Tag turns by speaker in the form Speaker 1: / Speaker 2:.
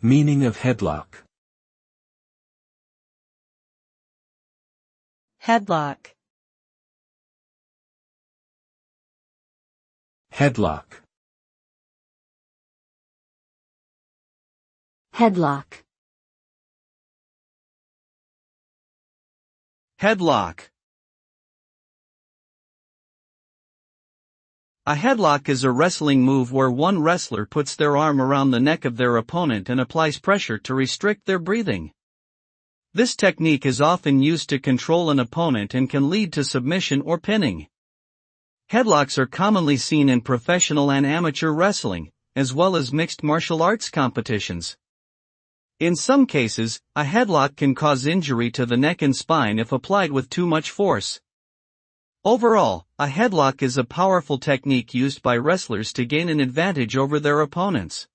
Speaker 1: Meaning of headlock.
Speaker 2: Headlock.
Speaker 1: Headlock.
Speaker 3: Headlock.
Speaker 4: Headlock. A headlock is a wrestling move where one wrestler puts their arm around the neck of their opponent and applies pressure to restrict their breathing. This technique is often used to control an opponent and can lead to submission or pinning. Headlocks are commonly seen in professional and amateur wrestling, as well as mixed martial arts competitions. In some cases, a headlock can cause injury to the neck and spine if applied with too much force. Overall, a headlock is a powerful technique used by wrestlers to gain an advantage over their opponents.